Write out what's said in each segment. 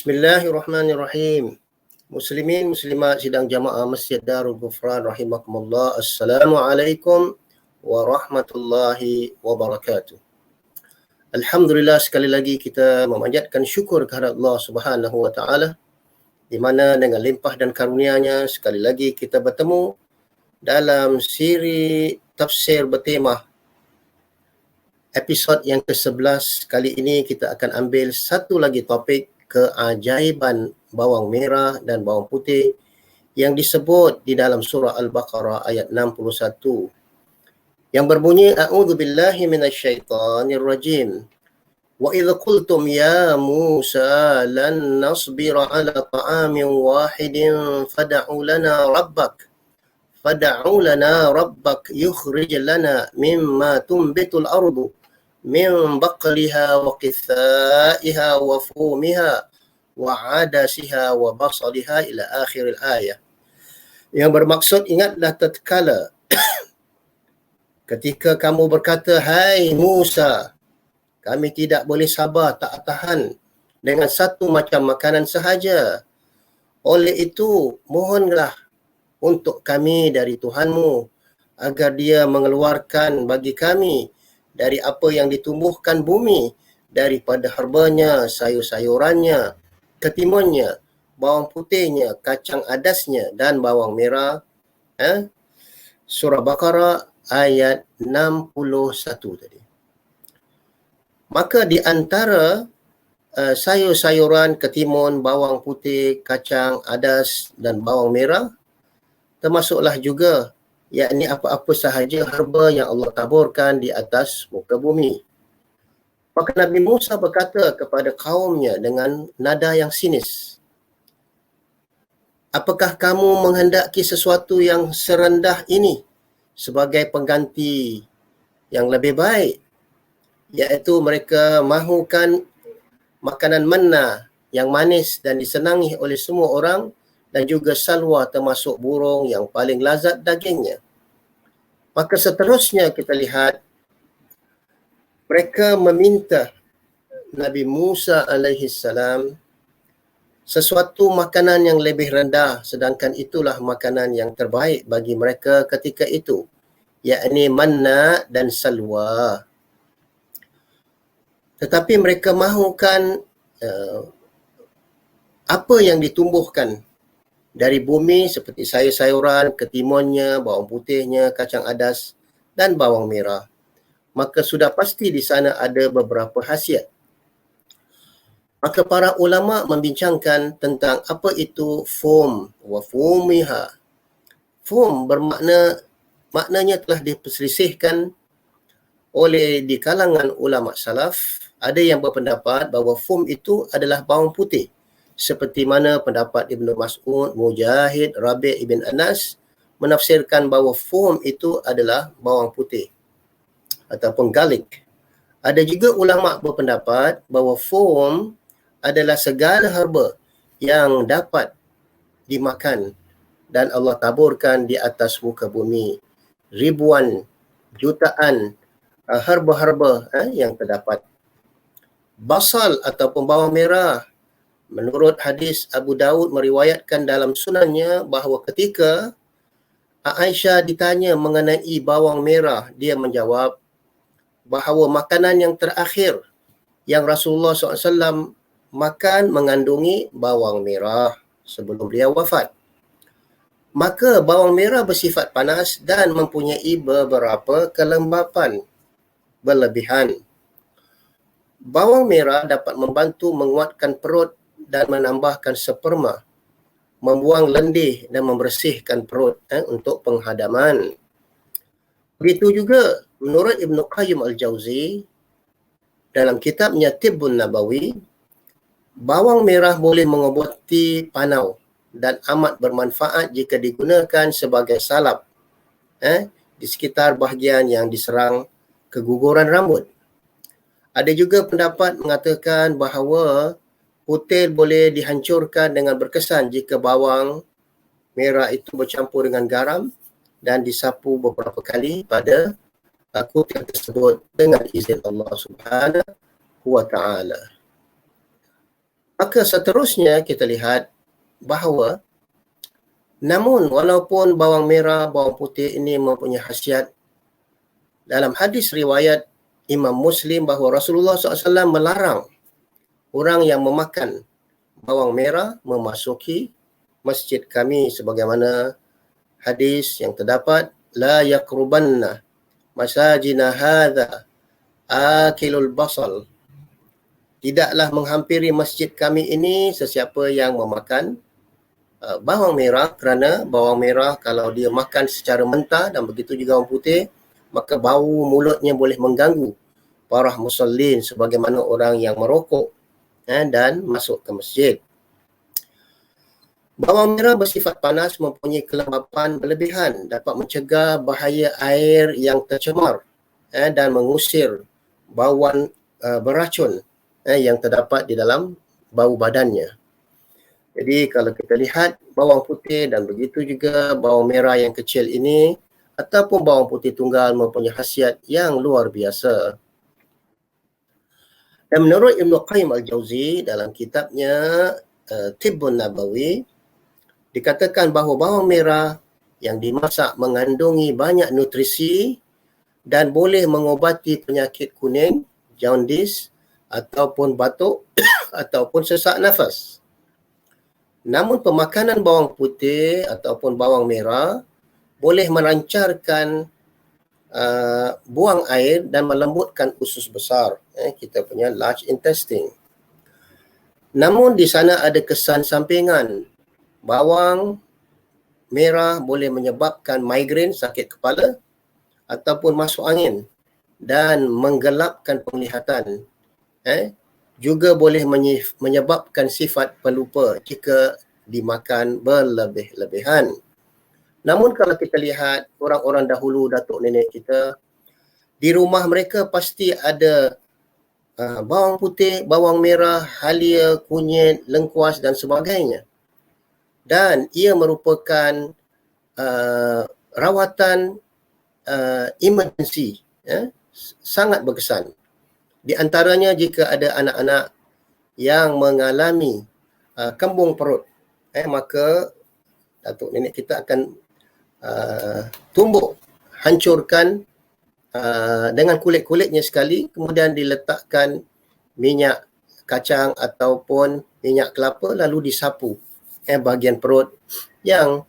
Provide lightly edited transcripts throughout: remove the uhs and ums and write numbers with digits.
Bismillahirrahmanirrahim. Muslimin, muslimat sidang jamaah Masjid Darul Ghufran rahimakumullah. Assalamualaikum warahmatullahi wabarakatuh. Alhamdulillah, sekali lagi kita memanjatkan syukur kepada Allah Subhanahu wa taala di mana dengan limpah dan karunia-Nya sekali lagi kita bertemu dalam siri tafsir bertema episod yang ke-11. Kali ini kita akan ambil satu lagi topik, keajaiban bawang merah dan bawang putih yang disebut di dalam surah Al-Baqarah ayat 61 yang berbunyi a'udzubillahi minasyaitonir rajim. Wa idh qultum ya Musa lan nasbira ala ta'amin wahidin fad'u lana rabbak yukhrij lana mimma tunbitul ardu min baqliha wa qithaiha wa fumiha wa adasiha wa basaliha ila akhir ayat. Yang bermaksud, ingatlah tatkala ketika kamu berkata, hai Musa, kami tidak boleh sabar, tak tahan dengan satu macam makanan sahaja. Oleh itu, mohonlah untuk kami dari Tuhanmu agar dia mengeluarkan bagi kami dari apa yang ditumbuhkan bumi, daripada herbanya, sayur-sayurannya, ketimunnya, bawang putihnya, kacang adasnya dan bawang merah. Surah Baqarah ayat 61 tadi. Maka di antara sayur-sayuran, ketimun, bawang putih, kacang adas dan bawang merah, termasuklah juga yakni apa-apa sahaja herba yang Allah taburkan di atas muka bumi. Maka Nabi Musa berkata kepada kaumnya dengan nada yang sinis, apakah kamu menghendaki sesuatu yang serendah ini sebagai pengganti yang lebih baik, iaitu mereka mahukan makanan manna yang manis dan disenangi oleh semua orang, dan juga salwa termasuk burung yang paling lazat dagingnya. Maka seterusnya kita lihat mereka meminta Nabi Musa alaihi salam sesuatu makanan yang lebih rendah, sedangkan itulah makanan yang terbaik bagi mereka ketika itu, yakni manna dan salwa. Tetapi mereka mahukan apa yang ditumbuhkan dari bumi seperti sayur-sayuran, ketimunnya, bawang putihnya, kacang adas dan bawang merah. Maka sudah pasti di sana ada beberapa khasiat. Maka para ulama membincangkan tentang apa itu fum wa fumiha. Fum maknanya telah diperselisihkan oleh di kalangan ulama salaf. Ada yang berpendapat bahawa fum itu adalah bawang putih, seperti mana pendapat Ibnu Mas'ud, Mujahid, Rabi' ibn Anas menafsirkan bahawa fum itu adalah bawang putih ataupun garlic. Ada juga ulama berpendapat bahawa fum adalah segala herba yang dapat dimakan dan Allah taburkan di atas muka bumi. Ribuan, jutaan herba-herba yang terdapat. Basal ataupun bawang merah, menurut hadis Abu Daud meriwayatkan dalam sunannya bahawa ketika Aisyah ditanya mengenai bawang merah, dia menjawab bahawa makanan yang terakhir yang Rasulullah SAW makan mengandungi bawang merah sebelum beliau wafat. Maka bawang merah bersifat panas dan mempunyai beberapa kelembapan berlebihan. Bawang merah dapat membantu menguatkan perut dan menambahkan sperma, membuang lendir dan membersihkan perut untuk penghadaman. Begitu juga menurut Ibnu Qayyim Al-Jauzi dalam kitabnya Tibbun Nabawi, bawang merah boleh mengobati panau dan amat bermanfaat jika digunakan sebagai salap di sekitar bahagian yang diserang keguguran rambut. Ada juga pendapat mengatakan bahawa kutil boleh dihancurkan dengan berkesan jika bawang merah itu bercampur dengan garam dan disapu beberapa kali pada kutil tersebut dengan izin Allah Subhanahu wa ta'ala. Maka seterusnya kita lihat bahawa namun walaupun bawang merah, bawang putih ini mempunyai khasiat, dalam hadis riwayat Imam Muslim bahawa Rasulullah SAW melarang orang yang memakan bawang merah memasuki masjid kami, sebagaimana hadis yang terdapat, la yaqrubanna masajina hadha akilul basal, tidaklah menghampiri masjid kami ini sesiapa yang memakan bawang merah, kerana bawang merah kalau dia makan secara mentah dan begitu juga bawang putih, maka bau mulutnya boleh mengganggu para musallin sebagaimana orang yang merokok dan masuk ke masjid. Bawang merah bersifat panas, mempunyai kelembapan berlebihan, dapat mencegah bahaya air yang tercemar dan mengusir bauan beracun yang terdapat di dalam bau badannya. Jadi kalau kita lihat bawang putih dan begitu juga bawang merah yang kecil ini ataupun bawang putih tunggal mempunyai khasiat yang luar biasa. Dan menurut Ibn Qayyim Al-Jauzi dalam kitabnya Tibbun Nabawi, dikatakan bahawa bawang merah yang dimasak mengandungi banyak nutrisi dan boleh mengobati penyakit kuning, jaundice ataupun batuk ataupun sesak nafas. Namun pemakanan bawang putih ataupun bawang merah boleh melancarkan buang air dan melembutkan usus besar, kita punya large intestine. Namun di sana ada kesan sampingan. Bawang merah boleh menyebabkan migrain, sakit kepala ataupun masuk angin dan menggelapkan penglihatan. Juga boleh menyebabkan sifat pelupa jika dimakan berlebih-lebihan. Namun kalau kita lihat orang-orang dahulu, datuk nenek kita, di rumah mereka pasti ada bawang putih, bawang merah, halia, kunyit, lengkuas dan sebagainya. Dan ia merupakan rawatan emergency, sangat berkesan. Di antaranya jika ada anak-anak yang mengalami kembung perut, maka datuk nenek kita akan tumbuk, hancurkan dengan kulit-kulitnya sekali, kemudian diletakkan minyak kacang ataupun minyak kelapa lalu disapu bahagian perut yang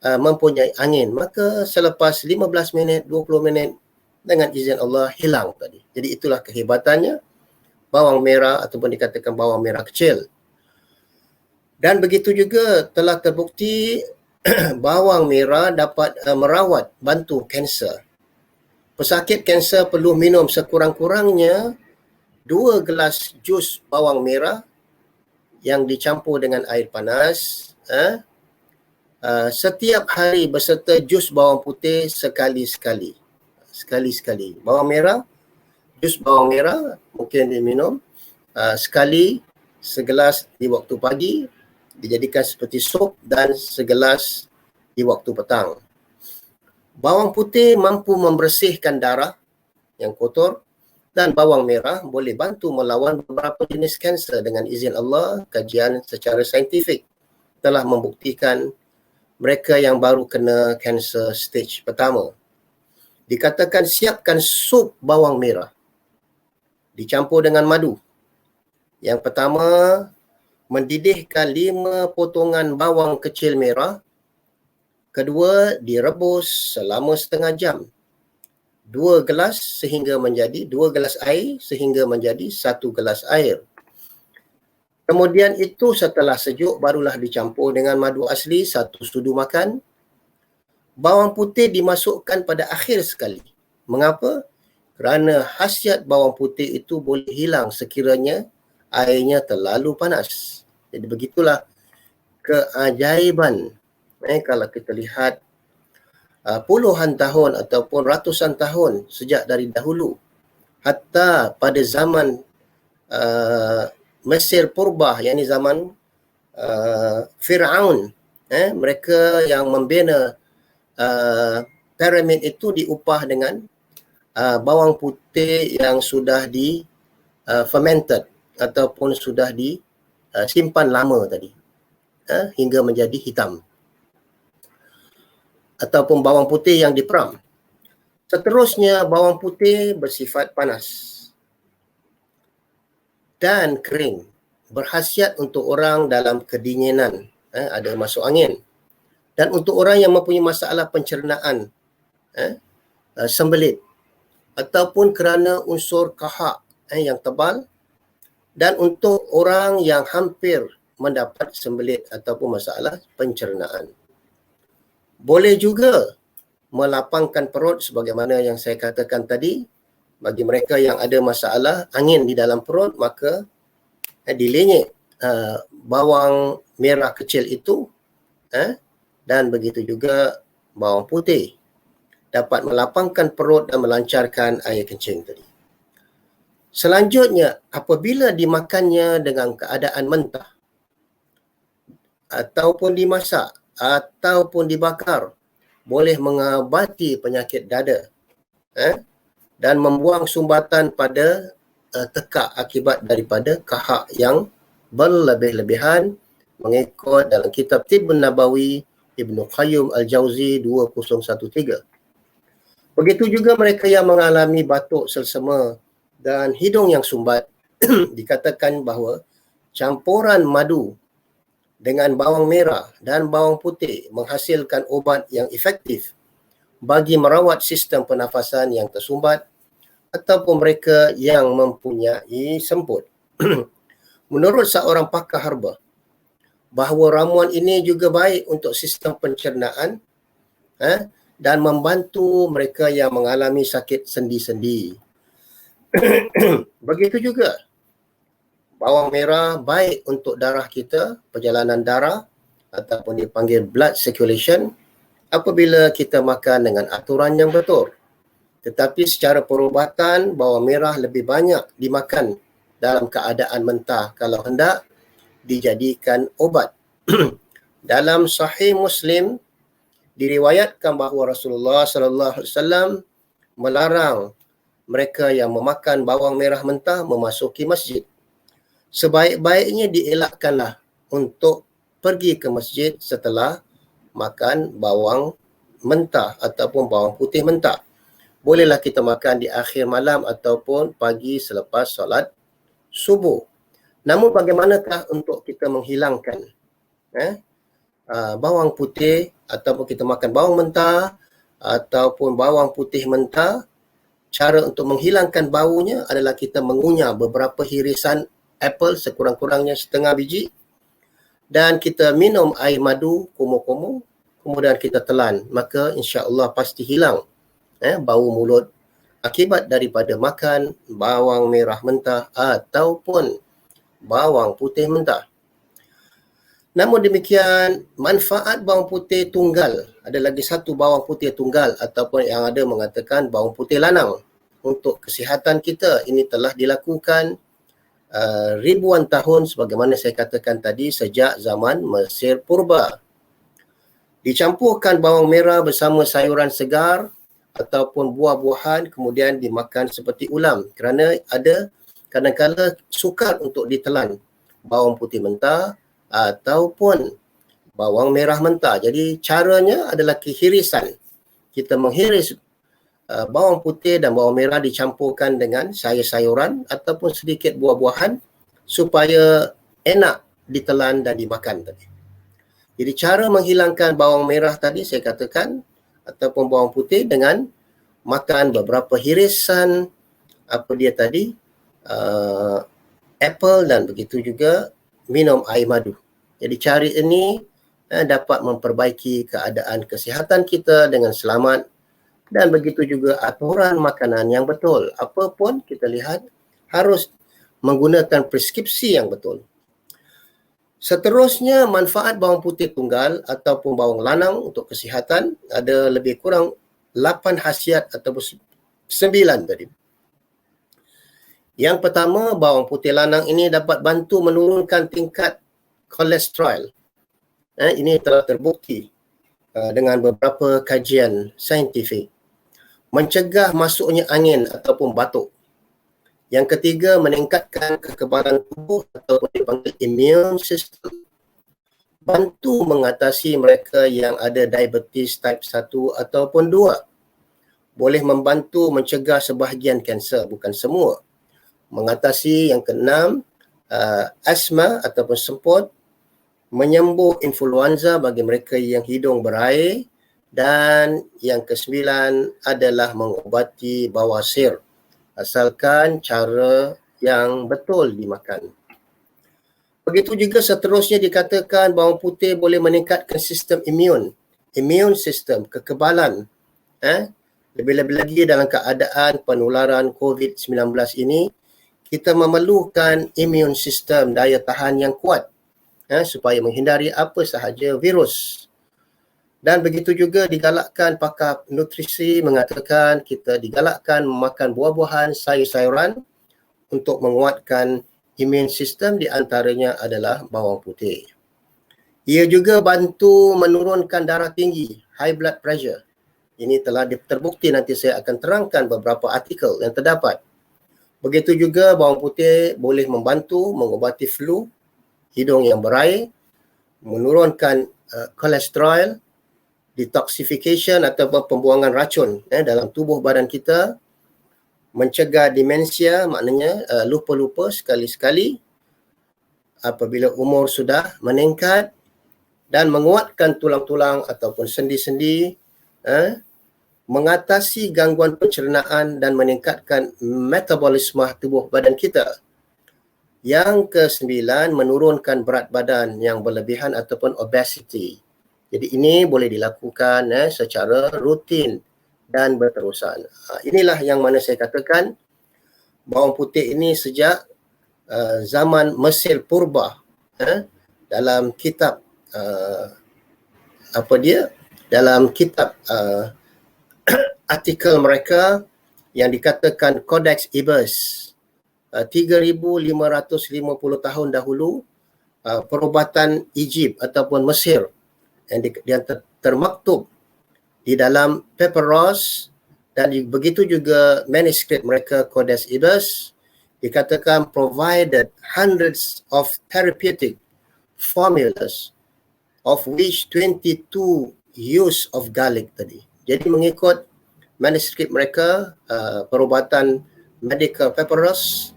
mempunyai angin. Maka selepas 15 minit, 20 minit dengan izin Allah hilang tadi. Jadi itulah kehebatannya bawang merah ataupun dikatakan bawang merah kecil. Dan begitu juga telah terbukti bawang merah dapat merawat, bantu kanser. Pesakit kanser perlu minum sekurang-kurangnya 2 gelas jus bawang merah yang dicampur dengan air panas setiap hari beserta jus bawang putih sekali-sekali. Sekali-sekali. Bawang merah, jus bawang merah mungkin diminum sekali, segelas di waktu pagi, dijadikan seperti sup, dan segelas di waktu petang. Bawang putih mampu membersihkan darah yang kotor dan bawang merah boleh bantu melawan beberapa jenis kanser. Dengan izin Allah, kajian secara saintifik telah membuktikan mereka yang baru kena kanser stage pertama, dikatakan siapkan sup bawang merah dicampur dengan madu. Yang pertama, mendidihkan 5 potongan bawang kecil merah. Kedua, direbus selama setengah jam. 2 gelas air sehingga menjadi 1 gelas air. Kemudian itu setelah sejuk barulah dicampur dengan madu asli 1 sudu makan. Bawang putih dimasukkan pada akhir sekali. Mengapa? Kerana khasiat bawang putih itu boleh hilang sekiranya airnya terlalu panas. Jadi begitulah keajaiban. Kalau kita lihat puluhan tahun ataupun ratusan tahun sejak dari dahulu, hatta pada zaman Mesir Purba, yakni zaman Fir'aun, mereka yang membina piramid itu diupah dengan bawang putih yang sudah di fermented ataupun sudah simpan lama tadi hingga menjadi hitam, ataupun bawang putih yang diperam. Seterusnya, bawang putih bersifat panas dan kering, berkhasiat untuk orang dalam kedinginan, ada masuk angin, dan untuk orang yang mempunyai masalah pencernaan, sembelit, ataupun kerana unsur kahak yang tebal, dan untuk orang yang hampir mendapat sembelit ataupun masalah pencernaan. Boleh juga melapangkan perut sebagaimana yang saya katakan tadi. Bagi mereka yang ada masalah angin di dalam perut, maka dilenyek bawang merah kecil itu, dan begitu juga bawang putih dapat melapangkan perut dan melancarkan air kencing tadi. Selanjutnya, apabila dimakannya dengan keadaan mentah ataupun dimasak ataupun dibakar, boleh mengobati penyakit dada dan membuang sumbatan pada tekak akibat daripada kahak yang berlebih-lebihan, mengikut dalam kitab Tibbun Nabawi Ibnu Qayyim Al-Jauzi 2013. Begitu juga mereka yang mengalami batuk selsema dan hidung yang sumbat, dikatakan bahawa campuran madu dengan bawang merah dan bawang putih menghasilkan ubat yang efektif bagi merawat sistem pernafasan yang tersumbat ataupun mereka yang mempunyai semput. Menurut seorang pakar herba, bahawa ramuan ini juga baik untuk sistem pencernaan dan membantu mereka yang mengalami sakit sendi-sendi. Begitu juga bawang merah baik untuk darah kita, perjalanan darah ataupun dipanggil blood circulation, apabila kita makan dengan aturan yang betul. Tetapi secara perubatan, bawang merah lebih banyak dimakan dalam keadaan mentah kalau hendak dijadikan obat. Dalam Sahih Muslim diriwayatkan bahawa Rasulullah sallallahu alaihi wasallam melarang mereka yang memakan bawang merah mentah memasuki masjid. Sebaik-baiknya dielakkanlah untuk pergi ke masjid setelah makan bawang mentah ataupun bawang putih mentah. Bolehlah kita makan di akhir malam ataupun pagi selepas solat subuh. Namun bagaimanakah untuk kita menghilangkan bawang putih, ataupun kita makan bawang mentah ataupun bawang putih mentah? Cara untuk menghilangkan baunya adalah kita mengunyah beberapa hirisan apple, sekurang-kurangnya setengah biji, dan kita minum air madu kumuh-kumuh, kemudian kita telan, maka insya-Allah pasti hilang bau mulut akibat daripada makan bawang merah mentah ataupun bawang putih mentah. Namun demikian, manfaat bawang putih tunggal, ada lagi satu bawang putih tunggal ataupun yang ada mengatakan bawang putih lanang untuk kesihatan kita. Ini telah dilakukan ribuan tahun sebagaimana saya katakan tadi, sejak zaman Mesir purba. Dicampurkan bawang merah bersama sayuran segar ataupun buah-buahan, kemudian dimakan seperti ulam, kerana ada kadang-kadang sukar untuk ditelan bawang putih mentah ataupun bawang merah mentah. Jadi caranya adalah kehirisan. Kita menghiris bawang putih dan bawang merah dicampurkan dengan sayur-sayuran ataupun sedikit buah-buahan supaya enak ditelan dan dimakan tadi. Jadi cara menghilangkan bawang merah tadi saya katakan ataupun bawang putih dengan makan beberapa hirisan apple, dan begitu juga minum air madu. Jadi cara ini dapat memperbaiki keadaan kesihatan kita dengan selamat, dan begitu juga aturan makanan yang betul. Apapun kita lihat harus menggunakan preskripsi yang betul. Seterusnya, manfaat bawang putih tunggal ataupun bawang lanang untuk kesihatan ada lebih kurang 8 khasiat ataupun 9 tadi. Yang pertama, bawang putih lanang ini dapat bantu menurunkan tingkat kolesterol. Ini telah terbukti dengan beberapa kajian saintifik. Mencegah masuknya angin ataupun batuk. Yang ketiga, meningkatkan kekebalan tubuh atau dipanggil immune system. Bantu mengatasi mereka yang ada diabetes type 1 ataupun 2. Boleh membantu mencegah sebahagian kanser, bukan semua. Mengatasi yang keenam, asma ataupun semput, menyembuh influenza bagi mereka yang hidung berair, dan yang kesembilan adalah mengubati bawasir asalkan cara yang betul dimakan. Begitu juga seterusnya dikatakan bawang putih boleh meningkatkan sistem immune system, kekebalan. Lebih-lebih lagi dalam keadaan penularan COVID-19 ini, kita memerlukan immune system, daya tahan yang kuat supaya menghindari apa sahaja virus. Dan begitu juga digalakkan pakar nutrisi mengatakan kita digalakkan memakan buah-buahan, sayur-sayuran untuk menguatkan immune system, di antaranya adalah bawang putih. Ia juga bantu menurunkan darah tinggi, high blood pressure. Ini telah terbukti, nanti saya akan terangkan beberapa artikel yang terdapat. Begitu juga bawang putih boleh membantu mengubati flu, hidung yang berair, menurunkan kolesterol, detoxification atau pembuangan racun dalam tubuh badan kita, mencegah demensia, maknanya lupa-lupa sekali-sekali apabila umur sudah meningkat, dan menguatkan tulang-tulang ataupun sendi-sendi, mengatasi gangguan pencernaan dan meningkatkan metabolisme tubuh badan kita. Yang kesembilan, menurunkan berat badan yang berlebihan ataupun obesity. Jadi ini boleh dilakukan secara rutin dan berterusan. Inilah yang mana saya katakan bawang putih ini sejak zaman Mesir Purba, dalam kitab dalam kitab artikel mereka yang dikatakan Codex Ibers, 3,550 tahun dahulu, perubatan Egypt ataupun Mesir yang termaktub di dalam papyrus, dan begitu juga manuskrip mereka Codex Ibers, dikatakan provided hundreds of therapeutic formulas, of which 22 use of garlic tadi. Jadi mengikut manuskrip mereka, perubatan medical papyrus,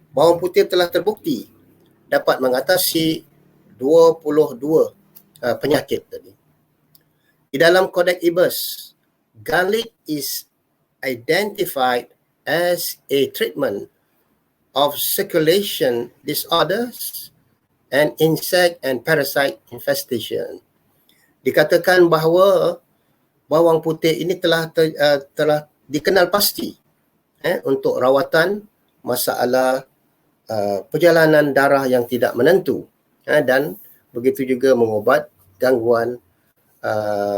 bawang putih telah terbukti dapat mengatasi 22 penyakit tadi. Di dalam Codex Ibers, garlic is identified as a treatment of circulation disorders and insect and parasite infestation. Dikatakan bahawa bawang putih ini telah dikenal pasti untuk rawatan masalah perjalanan darah yang tidak menentu, dan begitu juga mengubat gangguan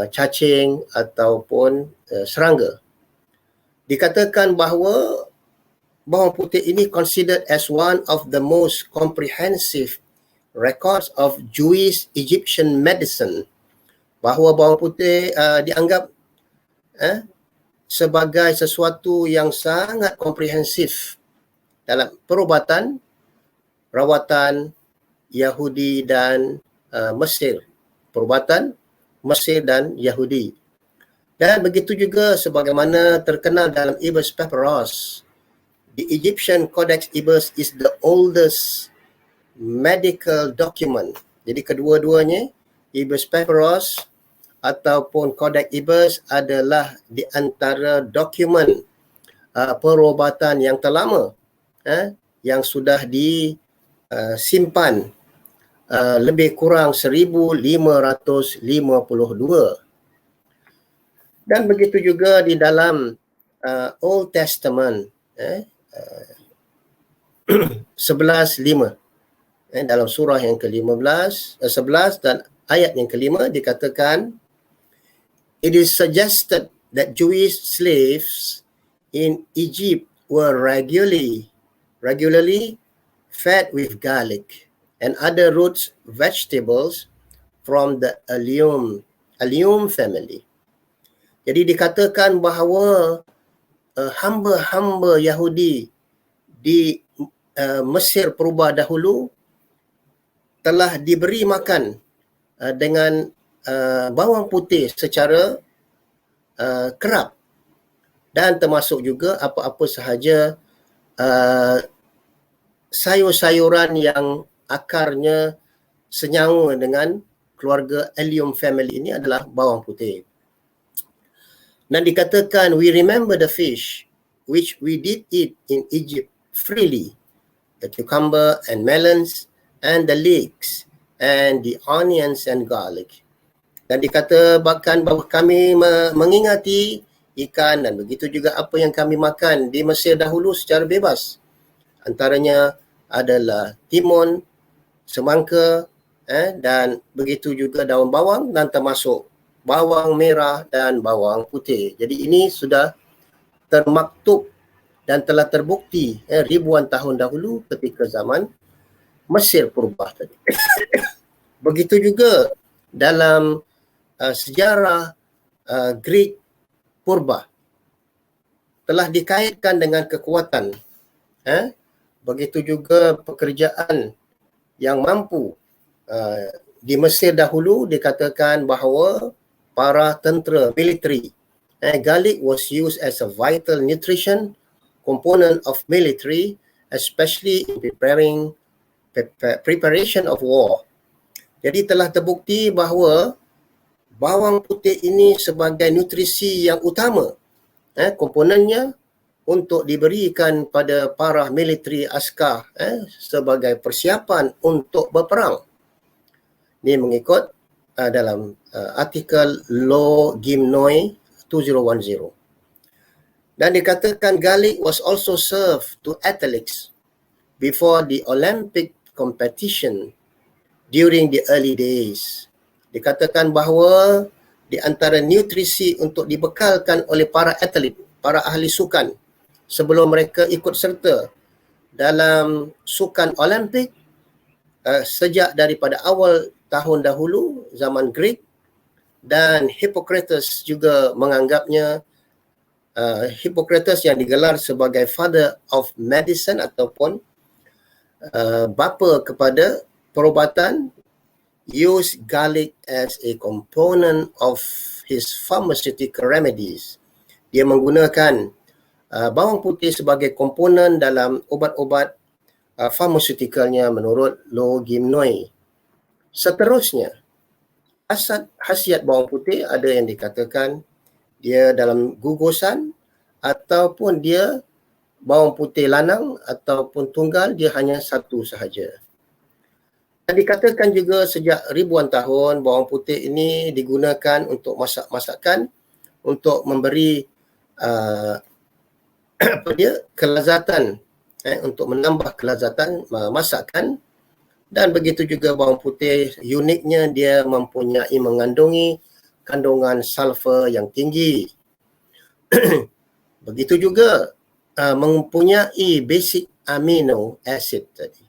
cacing ataupun serangga. Dikatakan bahawa bawang putih ini considered as one of the most comprehensive records of Jewish Egyptian medicine. Bahawa bawang putih dianggap sebagai sesuatu yang sangat komprehensif dalam perubatan, rawatan Yahudi dan Mesir. Perubatan Mesir dan Yahudi. Dan begitu juga sebagaimana terkenal dalam Ibers Papyrus, the Egyptian Codex Ibers is the oldest medical document. Jadi kedua-duanya, Ibers Papyrus ataupun Codex Ibers, adalah di antara dokumen perubatan yang terlama yang sudah disimpan lebih kurang 1552. Dan begitu juga di dalam Old Testament 11:5, dalam surah yang ke-11 dan ayat yang ke-5 dikatakan, it is suggested that Jewish slaves in Egypt were regularly fed with garlic and other root vegetables from the allium family. Jadi dikatakan bahawa hamba-hamba Yahudi di Mesir purba dahulu telah diberi makan dengan bawang putih secara kerap, dan termasuk juga apa-apa sahaja sayur-sayuran yang akarnya senyawa dengan keluarga Allium family ini adalah bawang putih. Dan dikatakan, we remember the fish which we did eat in Egypt freely, the cucumber and melons and the leeks and the onions and garlic. Dan dikata bahkan bahawa kami mengingati ikan dan begitu juga apa yang kami makan di Mesir dahulu secara bebas. Antaranya adalah timun, semangka, dan begitu juga daun bawang dan termasuk bawang merah dan bawang putih. Jadi ini sudah termaktub dan telah terbukti ribuan tahun dahulu ketika zaman Mesir purba tadi. Begitu juga dalam sejarah Greek purba telah dikaitkan dengan kekuatan. Begitu juga pekerjaan yang mampu. Di Mesir dahulu dikatakan bahawa para tentera militeri, garlic was used as a vital nutrition component of military, especially in preparation of war. Jadi telah terbukti bahawa bawang putih ini sebagai nutrisi yang utama, komponennya untuk diberikan pada para militeri askar sebagai persiapan untuk berperang. Ini mengikut dalam artikel Law Gymnoi 2010. Dan dikatakan garlic was also served to athletes before the Olympic competition during the early days. Dikatakan bahawa di antara nutrisi untuk dibekalkan oleh para atlet, para ahli sukan sebelum mereka ikut serta dalam sukan Olimpik sejak daripada awal tahun dahulu zaman Greek, dan Hippocrates juga menganggapnya Hippocrates yang digelar sebagai father of medicine ataupun bapa kepada perubatan, use garlic as a component of his pharmaceutical remedies. Dia menggunakan bawang putih sebagai komponen dalam ubat-ubat pharmaceuticalnya menurut Law Gymnoi. Seterusnya, khasiat bawang putih ada yang dikatakan dia dalam gugusan ataupun dia bawang putih lanang ataupun tunggal, dia hanya satu sahaja. Dan dikatakan juga sejak ribuan tahun bawang putih ini digunakan untuk masak-masakan untuk memberi kelazatan, untuk menambah kelazatan masakan. Dan begitu juga bawang putih, uniknya dia mengandungi kandungan sulfur yang tinggi. Begitu juga mempunyai basic amino acid tadi.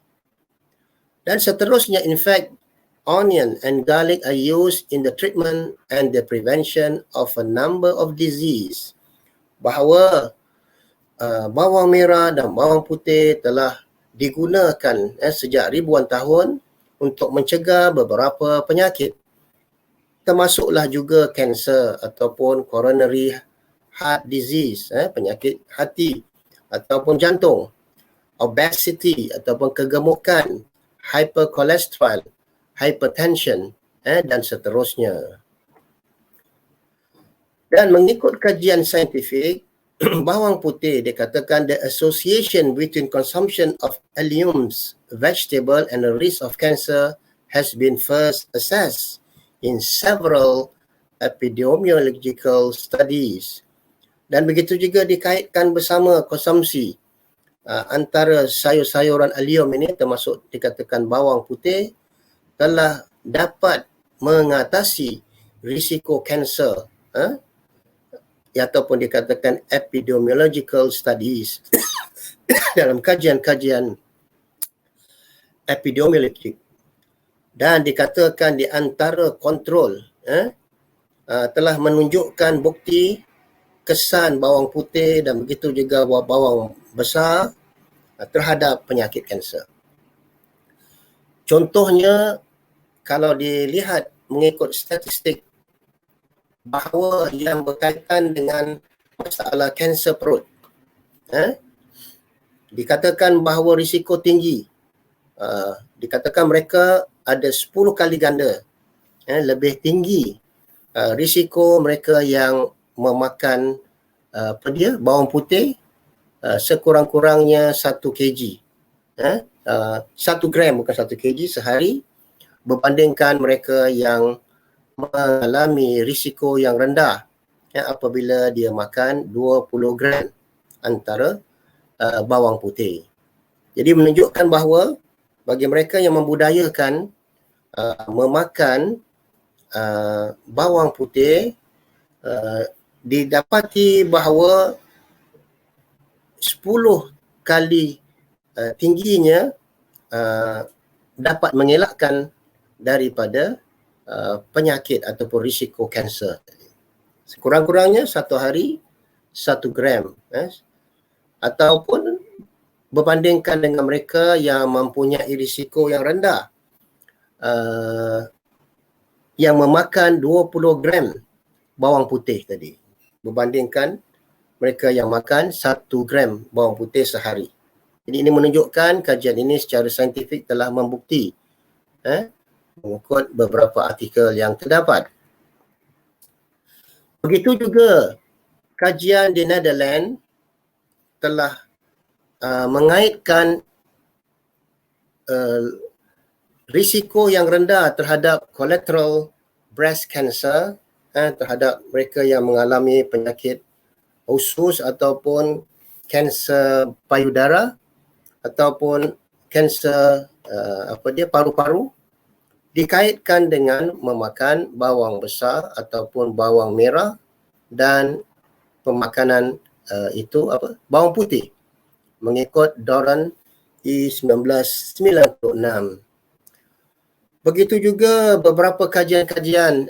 Dan seterusnya, in fact, onion and garlic are used in the treatment and the prevention of a number of disease. Bahawa bawang merah dan bawang putih telah digunakan sejak ribuan tahun untuk mencegah beberapa penyakit. Termasuklah juga kanser ataupun coronary heart disease, penyakit hati ataupun jantung, obesity ataupun kegemukan, hypercholesterol, hypertension, dan seterusnya. Dan mengikut kajian saintifik, bawang putih dikatakan the association between consumption of legumes, vegetable and the risk of cancer has been first assessed in several epidemiological studies. Dan begitu juga dikaitkan bersama konsumsi antara sayur-sayuran allium ini, termasuk dikatakan bawang putih, telah dapat mengatasi risiko kanser, ataupun dikatakan epidemiological studies dalam kajian-kajian epidemiologik. Dan dikatakan di antara kontrol telah menunjukkan bukti kesan bawang putih dan begitu juga bawang besar terhadap penyakit kanser. Contohnya, kalau dilihat mengikut statistik bahawa yang berkaitan dengan masalah kanser perut, dikatakan bahawa risiko tinggi, dikatakan mereka ada 10 kali ganda lebih tinggi risiko mereka yang memakan bawang putih sekurang-kurangnya 1 kg, 1 gram bukan 1 kg sehari, berbandingkan mereka yang mengalami risiko yang rendah apabila dia makan 20 gram antara bawang putih. Jadi menunjukkan bahawa bagi mereka yang membudayakan memakan bawang putih, didapati bahawa 10 kali tingginya dapat mengelakkan daripada penyakit ataupun risiko kanser. Sekurang-kurangnya 1 hari 1 gram, ataupun berbandingkan dengan mereka yang mempunyai risiko yang rendah, yang memakan 20 gram bawang putih tadi, berbandingkan mereka yang makan 1 gram bawang putih sehari. Jadi ini menunjukkan kajian ini secara saintifik telah membukti mengikut beberapa artikel yang terdapat. Begitu juga kajian di Netherlands telah mengaitkan risiko yang rendah terhadap collateral breast cancer, terhadap mereka yang mengalami penyakit usus ataupun kanser payudara ataupun kanser paru-paru, dikaitkan dengan memakan bawang besar ataupun bawang merah dan pemakanan bawang putih mengikut Doran E1996. Begitu juga beberapa kajian-kajian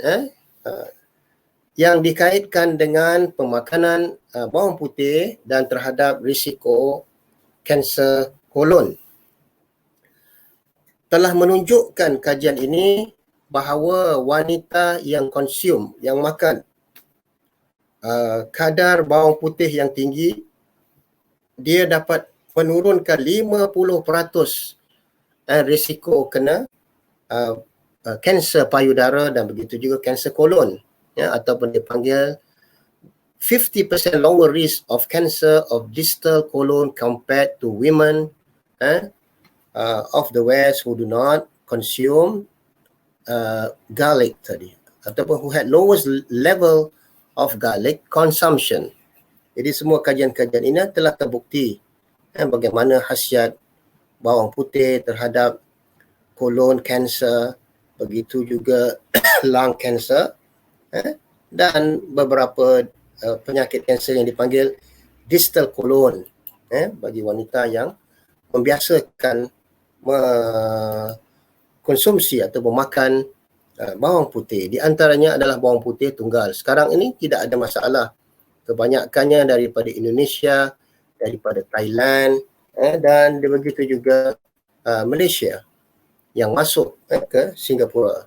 yang dikaitkan dengan pemakanan bawang putih dan terhadap risiko kanser kolon. Telah menunjukkan kajian ini bahawa wanita yang makan kadar bawang putih yang tinggi, dia dapat menurunkan 50% risiko kena kanser payudara dan begitu juga kanser kolon, ataupun dipanggil 50% lower risk of cancer of distal colon compared to women of the West who do not consume garlic tadi, ataupun who had lowest level of garlic consumption. Jadi semua kajian-kajian ini telah terbukti bagaimana khasiat bawang putih terhadap kolon kanser, begitu juga lung kanser, dan beberapa penyakit kanser yang dipanggil distal colon bagi wanita yang membiasakan konsumsi atau memakan bawang putih. Di antaranya adalah bawang putih tunggal. Sekarang ini tidak ada masalah. Kebanyakannya daripada Indonesia, daripada Thailand, dan begitu juga Malaysia yang masuk ke Singapura.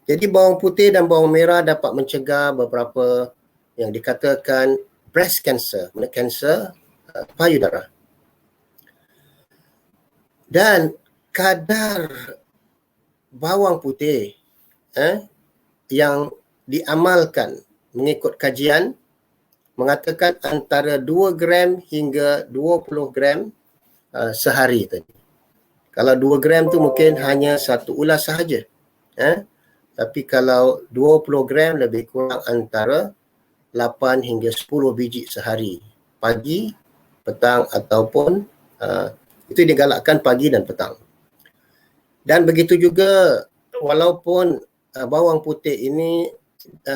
Jadi bawang putih dan bawang merah dapat mencegah beberapa yang dikatakan breast cancer, kanser payudara. Dan kadar bawang putih yang diamalkan mengikut kajian mengatakan antara 2 gram hingga 20 gram sehari tadi. Kalau 2 gram tu mungkin hanya 1 ulas sahaja. Tapi kalau 20 gram lebih kurang antara 8 hingga 10 biji sehari. Pagi, petang ataupun itu digalakkan pagi dan petang. Dan begitu juga walaupun bawang putih ini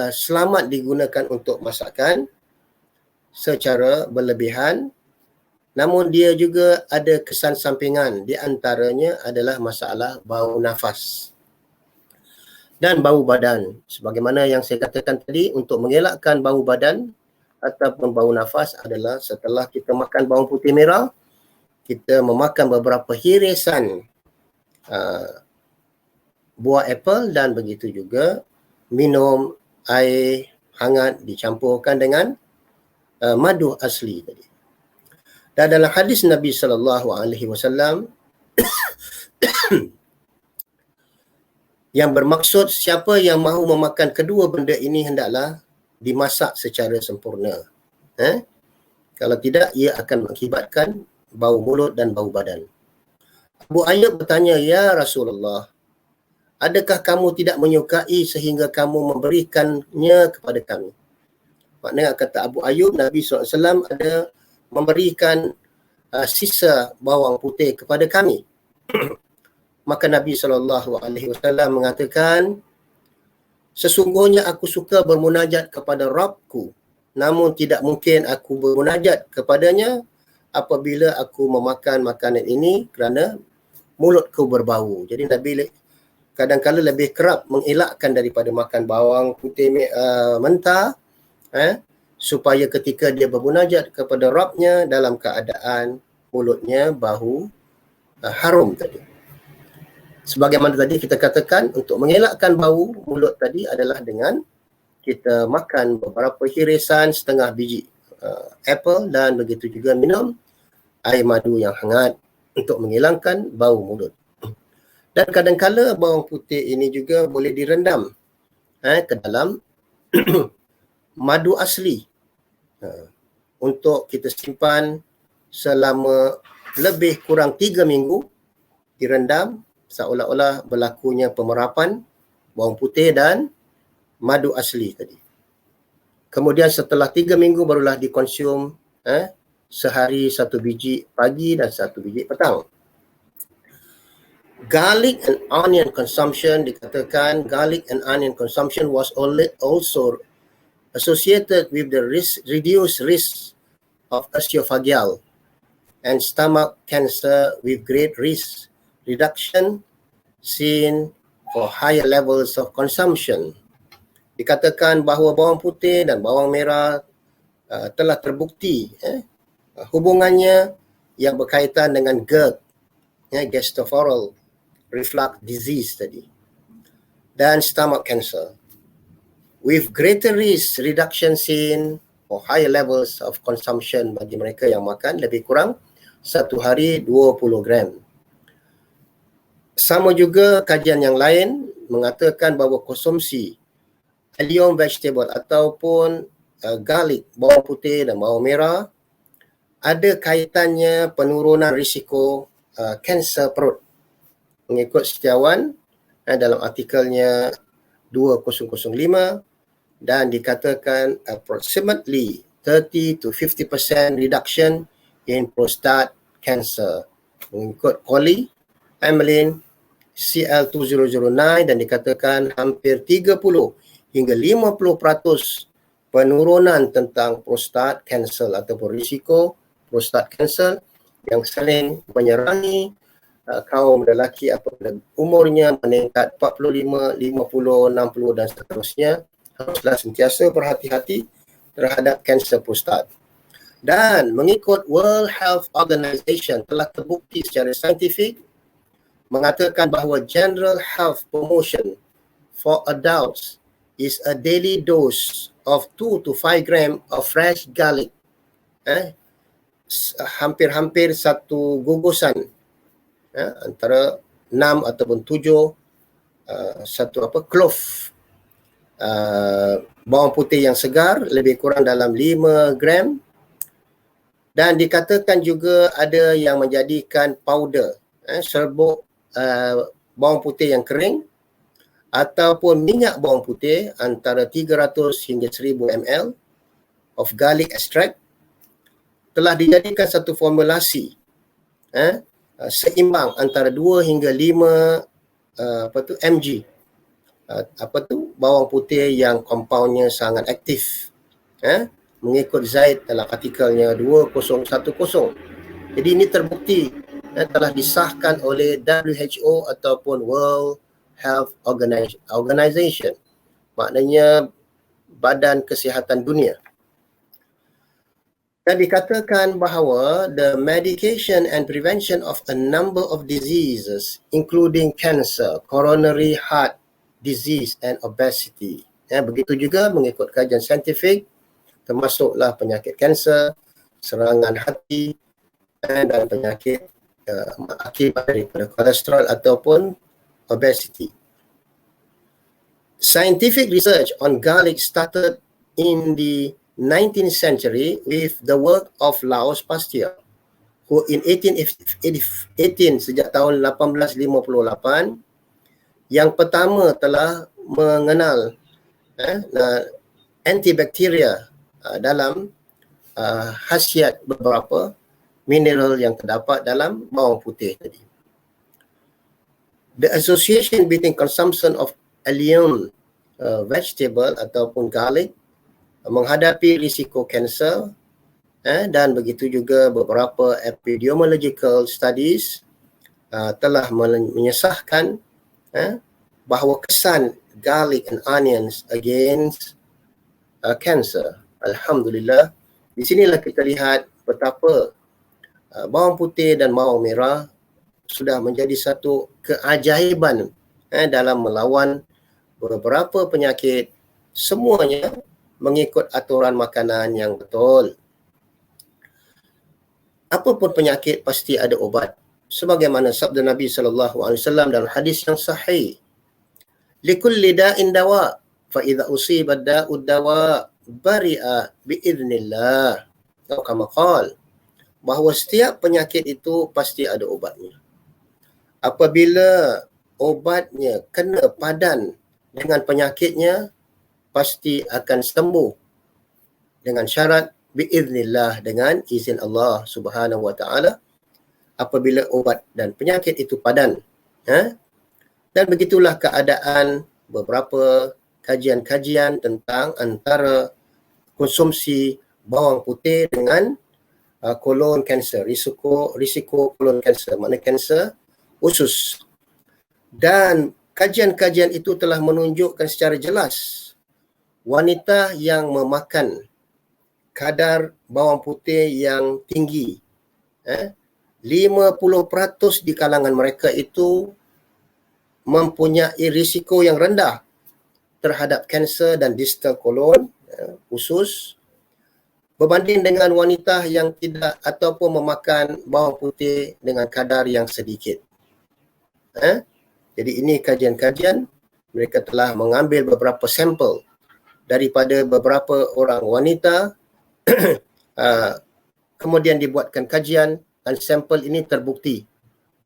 selamat digunakan untuk masakan secara berlebihan, namun dia juga ada kesan sampingan. Di antaranya adalah masalah bau nafas dan bau badan. Sebagaimana yang saya katakan tadi, untuk mengelakkan bau badan ataupun bau nafas adalah setelah kita makan bawang putih merah, kita memakan beberapa hirisan buah apple dan begitu juga minum air hangat dicampurkan dengan madu asli tadi. Dan dalam hadis Nabi SAW yang bermaksud siapa yang mahu memakan kedua benda ini hendaklah dimasak secara sempurna. Kalau tidak, ia akan mengakibatkan bau mulut dan bau badan. Abu Ayyub bertanya, "Ya Rasulullah, adakah kamu tidak menyukai sehingga kamu memberikannya kepada kami?" Maknanya kata Abu Ayyub, Nabi SAW ada memberikan sisa bawang putih kepada kami. Maka Nabi SAW mengatakan, "Sesungguhnya aku suka bermunajat kepada Rabbku, namun tidak mungkin aku bermunajat kepadanya apabila aku memakan makanan ini kerana mulutku berbau." Jadi Nabi kadang-kadang lebih kerap mengelakkan daripada makan bawang putih mentah, supaya ketika dia bermunajat kepada Rabbnya dalam keadaan mulutnya bau harum tadi. Sebagaimana tadi kita katakan, untuk mengelakkan bau mulut tadi adalah dengan kita makan beberapa hirisan setengah biji apple dan begitu juga minum air madu yang hangat untuk menghilangkan bau mulut. Dan kadang-kala bawang putih ini juga boleh direndam ke dalam madu asli untuk kita simpan selama lebih kurang 3 minggu, direndam seolah-olah berlakunya pemerapan bawang putih dan madu asli tadi. Kemudian setelah 3 minggu barulah dikonsum, sehari 1 biji pagi dan 1 biji petang. Garlic and onion consumption, dikatakan garlic and onion consumption was also associated with the reduced risk of esophageal and stomach cancer with great risk reduction seen for higher levels of consumption. Dikatakan bahawa bawang putih dan bawang merah telah terbukti hubungannya yang berkaitan dengan GERD, gastroesophageal reflux disease tadi, dan stomach cancer with greater risk reduction seen for higher levels of consumption bagi mereka yang makan lebih kurang 1 hari 20 gram. Sama juga kajian yang lain mengatakan bahawa konsumsi allium vegetable ataupun garlic, bawang putih dan bawang merah ada kaitannya penurunan risiko kanser perut. Mengikut setiawan dalam artikelnya 2005, dan dikatakan approximately 30 to 50% reduction in prostate cancer. Mengikut Coley, Emeline, CL2009, dan dikatakan hampir 30 hingga 50% penurunan tentang prostate cancer ataupun risiko prostate cancer yang sering menyerangi kaum lelaki apabila umurnya meningkat 45, 50, 60 dan seterusnya. Haruslah sentiasa berhati-hati terhadap kanser prostat. Dan mengikut World Health Organization telah terbukti secara saintifik mengatakan bahawa general health promotion for adults is a daily dose of 2 to 5 gram of fresh garlic. Hampir-hampir satu gugusan, antara 6 ataupun 7 clove bawang putih yang segar lebih kurang dalam 5 gram. Dan dikatakan juga ada yang menjadikan powder, serbuk bawang putih yang kering ataupun minyak bawang putih antara 300 hingga 1000 ml of garlic extract telah dijadikan satu formulasi seimbang antara 2 hingga 5 mg bawang putih yang compoundnya sangat aktif, mengikut Zaid dalam artikelnya 2010. Jadi ini terbukti telah disahkan oleh WHO ataupun World Health Organization, maknanya Badan Kesihatan Dunia. Dan dikatakan bahawa the medication and prevention of a number of diseases including cancer, coronary heart disease and obesity. Begitu juga mengikut kajian saintifik, termasuklah penyakit kanser, serangan hati dan penyakit akibat daripada kolesterol ataupun obesity. Scientific research on garlic started in the 19th century with the work of Louis Pasteur, who in 18 sejak tahun 1858 yang pertama telah mengenal antibakteria dalam khasiat beberapa mineral yang terdapat dalam bawang putih tadi. The association between consumption of allium vegetable ataupun garlic menghadapi risiko kanser dan begitu juga beberapa epidemiological studies telah menyesahkan bahawa kesan garlic and onions against cancer. Alhamdulillah, di sinilah kita lihat betapa bawang putih dan bawang merah sudah menjadi satu keajaiban dalam melawan beberapa penyakit, semuanya mengikut aturan makanan yang betul. Apapun penyakit pasti ada ubat. Sebagaimana sabda Nabi SAW dalam hadis yang sahih. Likulli da'in dawa, fa idza usiba da'ud dawa bari'a biiznillah. Atau kama qala, bahawa setiap penyakit itu pasti ada ubatnya. Apabila obatnya kena padan dengan penyakitnya, pasti akan sembuh dengan syarat biiznillah, dengan izin Allah Subhanahu wa taala, apabila obat dan penyakit itu padan. Dan begitulah keadaan beberapa kajian-kajian tentang antara konsumsi bawang putih dengan kolon kanser, risiko kolon kanser, makna kanser usus. Dan kajian-kajian itu telah menunjukkan secara jelas wanita yang memakan kadar bawang putih yang tinggi, 50% di kalangan mereka itu mempunyai risiko yang rendah terhadap kanser dan distal kolon, usus, berbanding dengan wanita yang tidak ataupun memakan bawang putih dengan kadar yang sedikit. Jadi ini kajian-kajian, mereka telah mengambil beberapa sampel daripada beberapa orang wanita, kemudian dibuatkan kajian dan sampel ini terbukti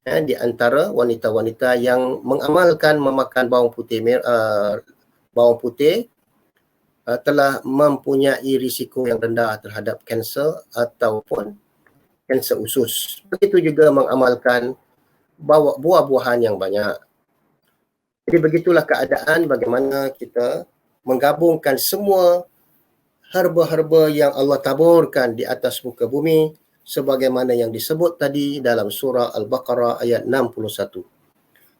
di antara wanita-wanita yang mengamalkan memakan bawang putih telah mempunyai risiko yang rendah terhadap kanser ataupun kanser usus. Begitu juga mengamalkan buah-buahan yang banyak. Jadi begitulah keadaan bagaimana kita menggabungkan semua herba-herba yang Allah taburkan di atas muka bumi sebagaimana yang disebut tadi dalam surah Al-Baqarah ayat 61.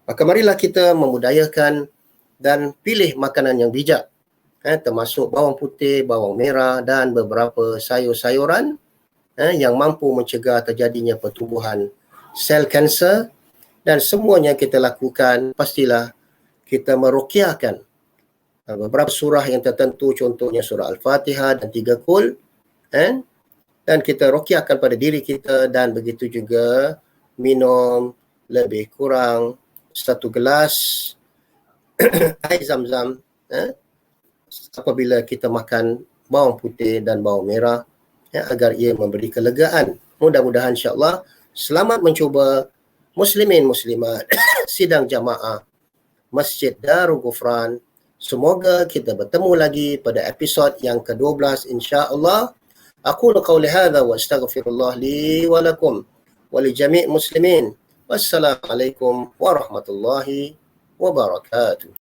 Maka marilah kita memudayakan dan pilih makanan yang bijak, termasuk bawang putih, bawang merah dan beberapa sayur-sayuran yang mampu mencegah terjadinya pertumbuhan sel kanser. Dan semuanya kita lakukan, pastilah kita meruqyahkan beberapa surah yang tertentu, contohnya surah Al-Fatihah dan 3 Qul, dan kita ruqyahkan pada diri kita, dan begitu juga minum lebih kurang 1 gelas air zam-zam apabila kita makan bawang putih dan bawang merah, agar ia memberi kelegaan. Mudah-mudahan insya-Allah selamat mencuba muslimin muslimat sidang jamaah Masjid Darul Ghufran. Semoga kita bertemu lagi pada episod yang ke-12 insya-Allah. Aqulu qawli hadza wa astaghfirullah li wa lakum wa li jami' muslimin. Wassalamualaikum warahmatullahi wabarakatuh.